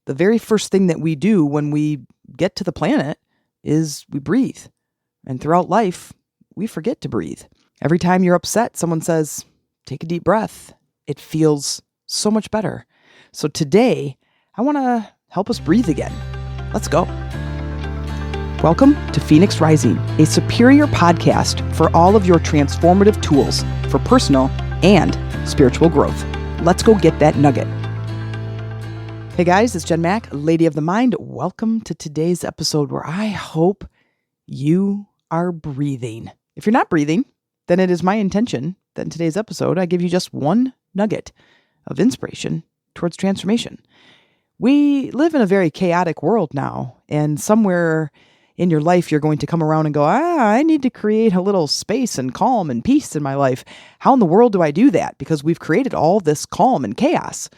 the very first thing that we do when we get to the planet is we breathe. And throughout life, we forget to breathe. Every time you're upset, someone says, take a deep breath. It feels so much better. So today, I want to help us breathe again. Let's go. Welcome to Phoenix Rising, a superior podcast for all of your transformative tools for personal and spiritual growth. Let's go get that nugget. Hey guys, it's Jen Mack, Lady of the Mind. Welcome to today's episode where I hope you are breathing. If you're not breathing, then it is my intention that in today's episode, I give you just one nugget of inspiration towards transformation. We live in a very chaotic world now, and somewhere in your life, you're going to come around and go, I need to create a little space and calm and peace in my life. How in the world do I do that? Because we've created all this calm and chaos.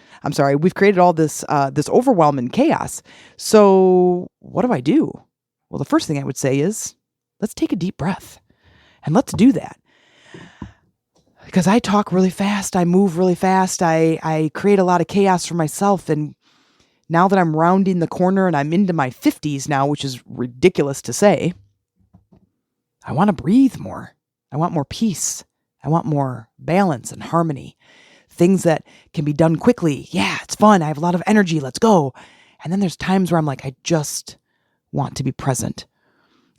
We've created all this overwhelm and chaos. So what do I do? Well, the first thing I would say is, let's take a deep breath and let's do that. Because I talk really fast, I move really fast, I create a lot of chaos for myself, and now that I'm rounding the corner and I'm into my 50s now, which is ridiculous to say, I want to breathe more. I want more peace. I want more balance and harmony. Things that can be done quickly. Yeah, it's fun. I have a lot of energy. Let's go. And then there's times where I'm like, I just want to be present.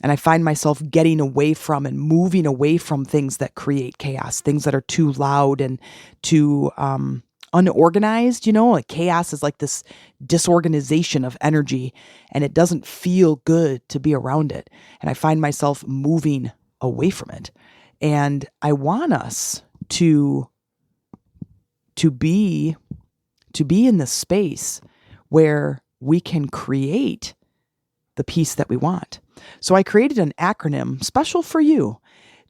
And I find myself getting away from and moving away from things that create chaos, things that are too loud and too unorganized, like chaos is like this disorganization of energy, and it doesn't feel good to be around it. And I find myself moving away from it. And I want us to be in this space where we can create the peace that we want. So I created an acronym special for you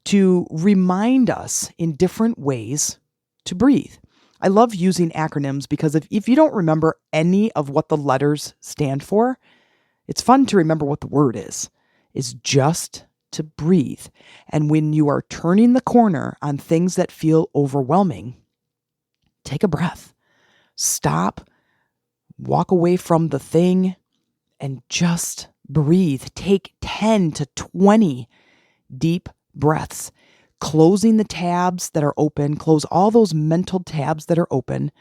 to remind us in different ways to breathe. I love using acronyms because if you don't remember any of what the letters stand for, it's fun to remember what the word is. It's just to breathe. And when you are turning the corner on things that feel overwhelming, take a breath. Stop, walk away from the thing, and just breathe. Take 10 to 20 deep breaths. Closing the tabs that are open, close all those mental tabs that are open,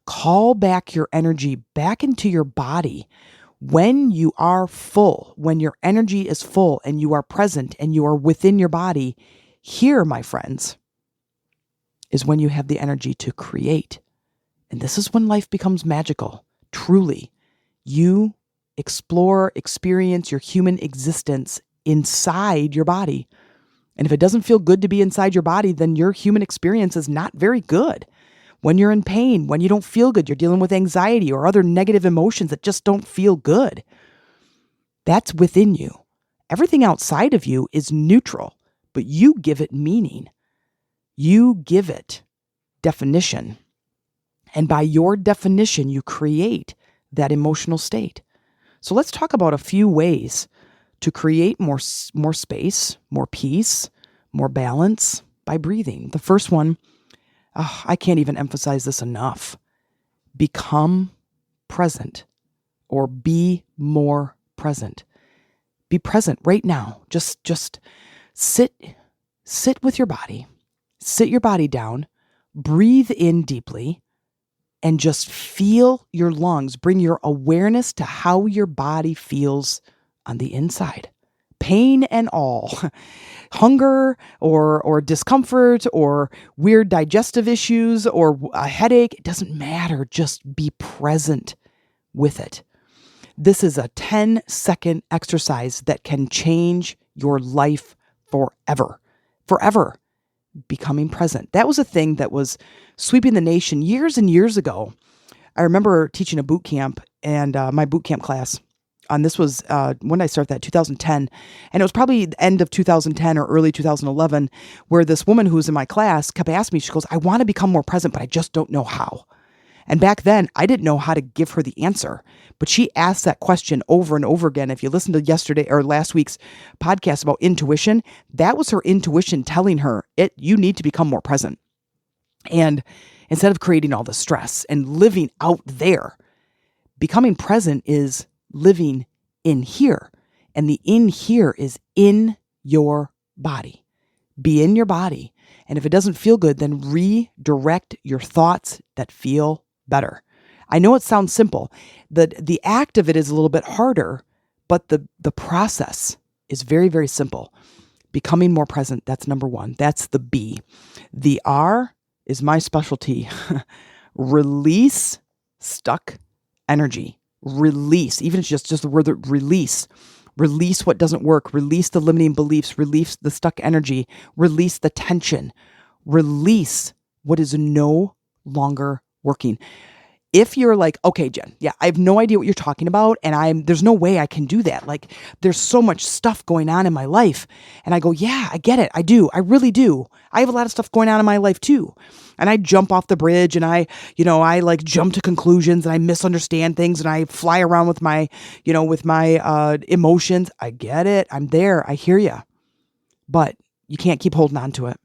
call back your energy back into your body. When you are full, when your energy is full and you are present and you are within your body, here, my friends, is when you have the energy to create. And this is when life becomes magical. Truly, you explore, experience your human existence inside your body. And if it doesn't feel good to be inside your body, then your human experience is not very good. When you're in pain, when you don't feel good, you're dealing with anxiety or other negative emotions that just don't feel good. That's within you. Everything outside of you is neutral, but you give it meaning. You give it definition. And by your definition, you create that emotional state. So let's talk about a few ways to create more space, more peace, more balance by breathing. The first one, I can't even emphasize this enough. Become present, or be more present. Be present right now. Just sit with your body. Sit your body down. Breathe in deeply. And just feel your lungs. Bring your awareness to how your body feels on the inside. Pain and all. Hunger or discomfort or weird digestive issues or a headache. It doesn't matter. Just be present with it. This is a 10-second exercise that can change your life forever. Forever. Becoming present. That was a thing that was sweeping the nation years and years ago. I remember teaching a boot camp and my boot camp class. And this was, when did I start that? 2010. And it was probably the end of 2010 or early 2011, where this woman who was in my class kept asking me, she goes, I want to become more present, but I just don't know how. And back then, I didn't know how to give her the answer. But she asked that question over and over again. If you listen to yesterday or last week's podcast about intuition, that was her intuition telling her, you need to become more present. And instead of creating all the stress and living out there, Becoming present is living in here. And the in here is in your body. Be in your body. And if it doesn't feel good, then redirect your thoughts that feel better. I know it sounds simple. The act of it is a little bit harder, but the process is very, very simple. Becoming more present, that's number one. That's the B. The R is my specialty. Release stuck energy. Release. Even if it's just the word release. Release what doesn't work. Release the limiting beliefs. Release the stuck energy. Release the tension. Release what is no longer working. If you're like, okay, Jen, yeah, I have no idea what you're talking about, and there's no way I can do that. Like, there's so much stuff going on in my life. And I go, yeah, I get it. I do. I really do. I have a lot of stuff going on in my life too. And I jump off the bridge and I like jump to conclusions and I misunderstand things and I fly around with my emotions. I get it. I'm there. I hear you. But you can't keep holding on to it.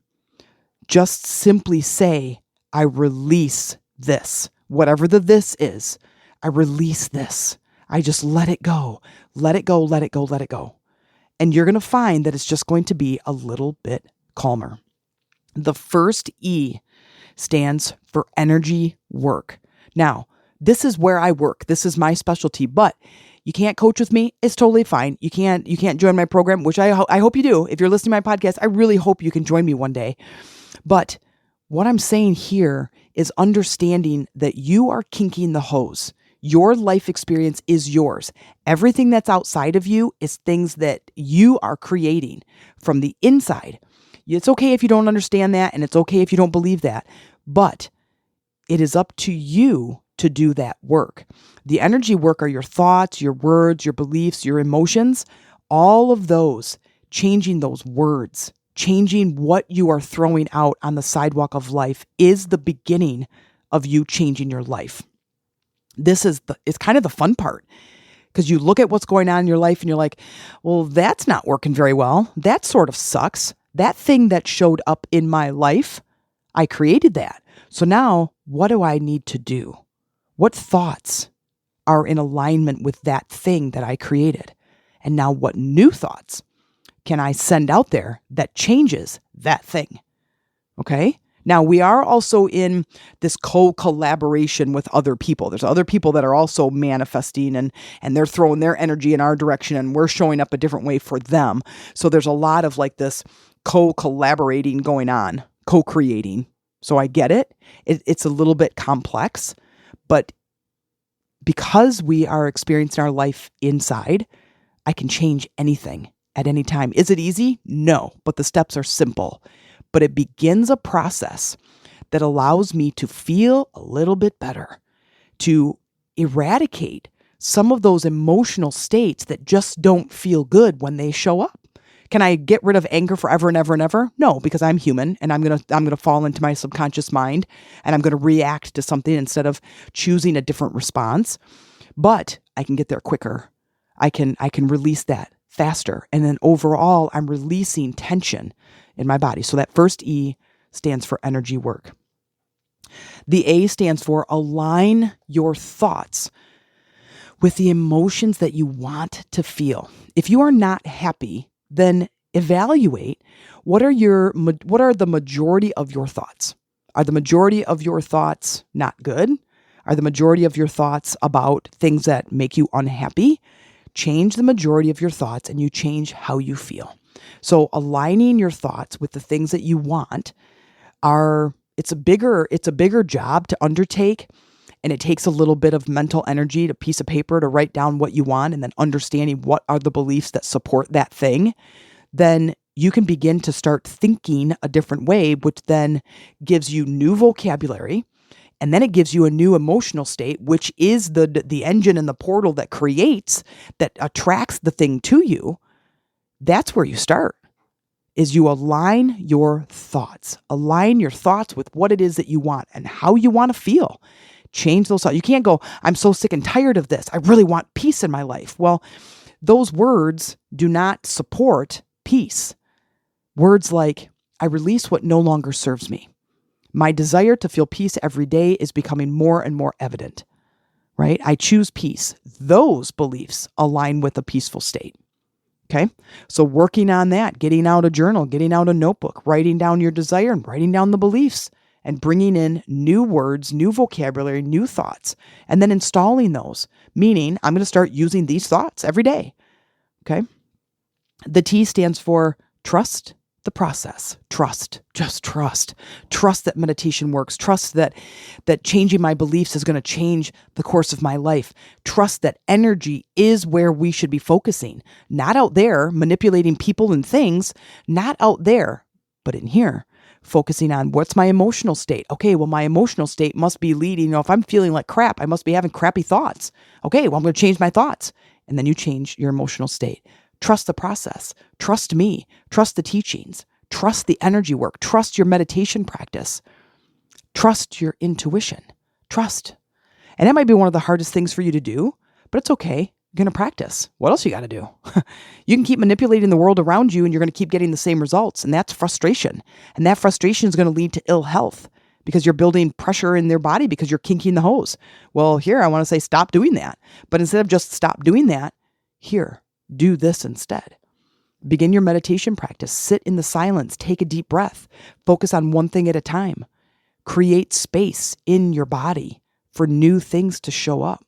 Just simply say, I release this. Whatever the this is, I release this. I just let it go. Let it go, let it go, let it go. And you're going to find that it's just going to be a little bit calmer. The first E stands for energy work. Now, this is where I work. This is my specialty, but you can't coach with me. It's totally fine. You can't join my program, which I hope you do. If you're listening to my podcast, I really hope you can join me one day. But what I'm saying here is understanding that you are kinking the hose. Your life experience is yours. Everything that's outside of you is things that you are creating from the inside. It's okay if you don't understand that, and it's okay if you don't believe that, but it is up to you to do that work. The energy work are your thoughts, your words, your beliefs, your emotions, all of those, changing those words. Changing what you are throwing out on the sidewalk of life is the beginning of you changing your life. This is it's kind of the fun part, because you look at what's going on in your life and you're like, well, that's not working very well. That sort of sucks. That thing that showed up in my life, I created that. So now what do I need to do? What thoughts are in alignment with that thing that I created? And now what new thoughts can I send out there that changes that thing? Okay. Now we are also in this co-collaboration with other people. There's other people that are also manifesting and they're throwing their energy in our direction and we're showing up a different way for them. So there's a lot of like this co-collaborating going on, co-creating. So I get it. It's a little bit complex, but because we are experiencing our life inside, I can change anything at any time. Is it easy? No, but the steps are simple. But it begins a process that allows me to feel a little bit better, to eradicate some of those emotional states that just don't feel good when they show up. Can I get rid of anger forever and ever and ever? No, because I'm human and I'm gonna fall into my subconscious mind and I'm gonna react to something instead of choosing a different response. But I can get there quicker. I can release that faster. And then overall, I'm releasing tension in my body. So that first E stands for energy work. The A stands for align your thoughts with the emotions that you want to feel. If you are not happy, then evaluate what are the majority of your thoughts. Are the majority of your thoughts not good? Are the majority of your thoughts about things that make you unhappy? Change the majority of your thoughts and you change how you feel. So aligning your thoughts with the things that you want it's a bigger job to undertake, and it takes a little bit of mental energy, a piece of paper to write down what you want and then understanding what are the beliefs that support that thing. Then you can begin to start thinking a different way, which then gives you new vocabulary. And then it gives you a new emotional state, which is the engine and the portal that attracts the thing to you. That's where you start, is you align your thoughts. Align your thoughts with what it is that you want and how you want to feel. Change those thoughts. You can't go, I'm so sick and tired of this. I really want peace in my life. Well, those words do not support peace. Words like, I release what no longer serves me. My desire to feel peace every day is becoming more and more evident, right? I choose peace. Those beliefs align with a peaceful state. Okay. So working on that, getting out a journal, getting out a notebook, writing down your desire and writing down the beliefs and bringing in new words, new vocabulary, new thoughts, and then installing those, meaning I'm going to start using these thoughts every day. Okay. The T stands for trust the process. Trust, just trust. Trust that meditation works. Trust that changing my beliefs is going to change the course of my life. Trust that energy is where we should be focusing, not out there manipulating people and things, not out there, but in here, focusing on what's my emotional state. Okay, well, my emotional state must be leading, if I'm feeling like crap, I must be having crappy thoughts. Okay, well, I'm going to change my thoughts. And then you change your emotional state. Trust the process. Trust me. Trust the teachings. Trust the energy work. Trust your meditation practice. Trust your intuition. Trust. And that might be one of the hardest things for you to do, but it's okay. You're going to practice. What else you got to do? You can keep manipulating the world around you and you're going to keep getting the same results. And that's frustration. And that frustration is going to lead to ill health because you're building pressure in their body because you're kinking the hose. Well, here I want to say stop doing that. But instead of just stop doing that, here, do this instead. Begin your meditation practice. Sit in the silence. Take a deep breath. Focus on one thing at a time. Create space in your body for new things to show up.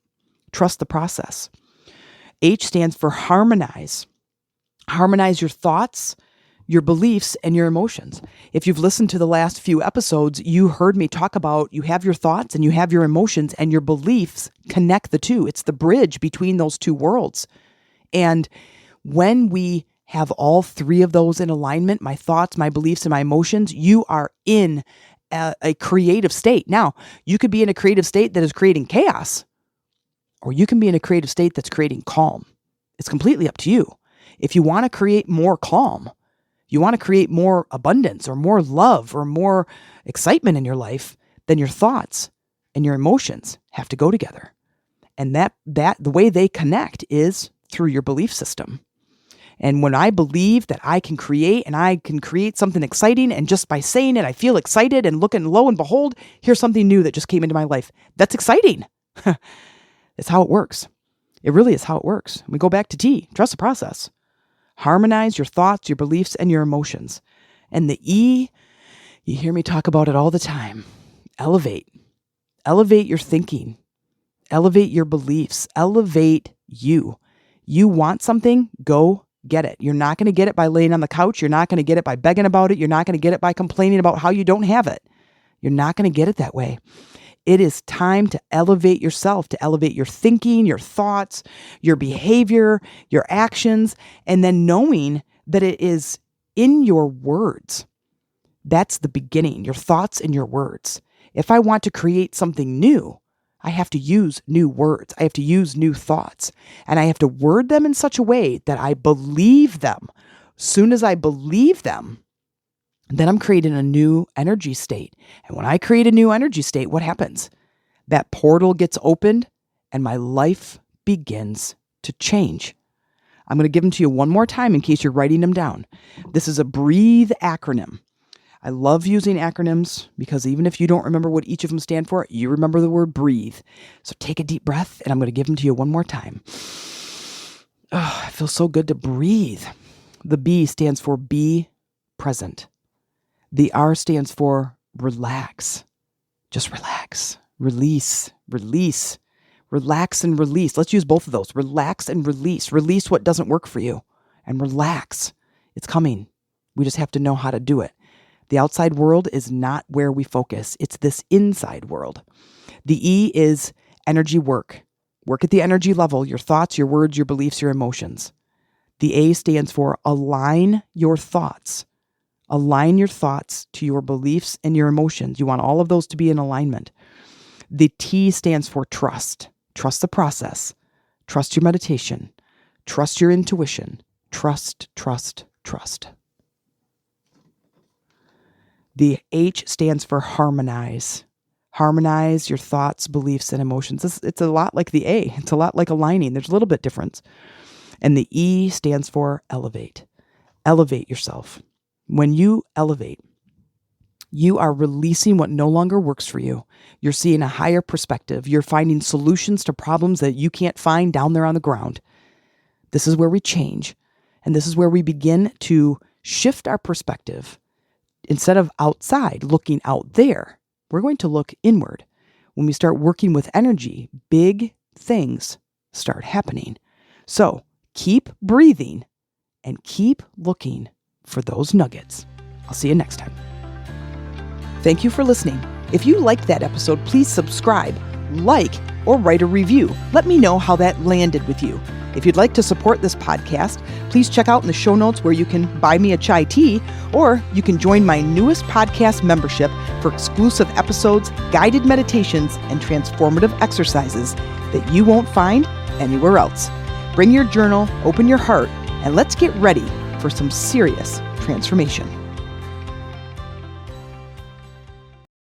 Trust the process. H stands for harmonize. Harmonize your thoughts, your beliefs, and your emotions. If you've listened to the last few episodes, you heard me talk about you have your thoughts and you have your emotions and your beliefs connect the two. It's the bridge between those two worlds. And when we have all three of those in alignment, my thoughts, my beliefs, and my emotions, you are in a creative state. Now, you could be in a creative state that is creating chaos, or you can be in a creative state that's creating calm. It's completely up to you. If you want to create more calm, you want to create more abundance or more love or more excitement in your life, then your thoughts and your emotions have to go together. And that the way they connect is through your belief system. And when I believe that I can create and I can create something exciting, and just by saying it, I feel excited, and looking, lo and behold, here's something new that just came into my life. That's exciting. It's how it works. It really is how it works. We go back to T, trust the process. Harmonize your thoughts, your beliefs, and your emotions. And the E, you hear me talk about it all the time. Elevate. Elevate your thinking. Elevate your beliefs. Elevate you. You want something, go get it. You're not going to get it by laying on the couch. You're not going to get it by begging about it. You're not going to get it by complaining about how you don't have it. You're not going to get it that way. It is time to elevate yourself, to elevate your thinking, your thoughts, your behavior, your actions, and then knowing that it is in your words. That's the beginning, your thoughts and your words. If I want to create something new, I have to use new words. I have to use new thoughts. And I have to word them in such a way that I believe them. As soon as I believe them, then I'm creating a new energy state. And when I create a new energy state, what happens? That portal gets opened and my life begins to change. I'm going to give them to you one more time in case you're writing them down. This is a breathe acronym. I love using acronyms because even if you don't remember what each of them stand for, you remember the word breathe. So take a deep breath, and I'm going to give them to you one more time. Oh, it feels so good to breathe. The B stands for be present. The R stands for relax. Just relax. Release. Release. Relax and release. Let's use both of those. Relax and release. Release what doesn't work for you. And relax. It's coming. We just have to know how to do it. The outside world is not where we focus. It's this inside world. The E is energy work. Work at the energy level, your thoughts, your words, your beliefs, your emotions. The A stands for align your thoughts. Align your thoughts to your beliefs and your emotions. You want all of those to be in alignment. The T stands for trust. Trust the process. Trust your meditation. Trust your intuition. Trust, trust, trust. The H stands for harmonize. Harmonize your thoughts, beliefs, and emotions. It's a lot like the A. It's a lot like aligning. There's a little bit difference. And the E stands for elevate. Elevate yourself. When you elevate, You are releasing what no longer works for you. You're seeing a higher perspective. You're finding solutions to problems that you can't find down there on the ground. This is where we change. And this is where we begin to shift our perspective. Instead of outside, looking out there, we're going to look inward. When we start working with energy, big things start happening. So keep breathing and keep looking for those nuggets. I'll see you next time. Thank you for listening. If you liked that episode, please subscribe, like, or write a review. Let me know how that landed with you. If you'd like to support this podcast, please check out in the show notes where you can buy me a chai tea, or you can join my newest podcast membership for exclusive episodes, guided meditations, and transformative exercises that you won't find anywhere else. Bring your journal, open your heart, and let's get ready for some serious transformation.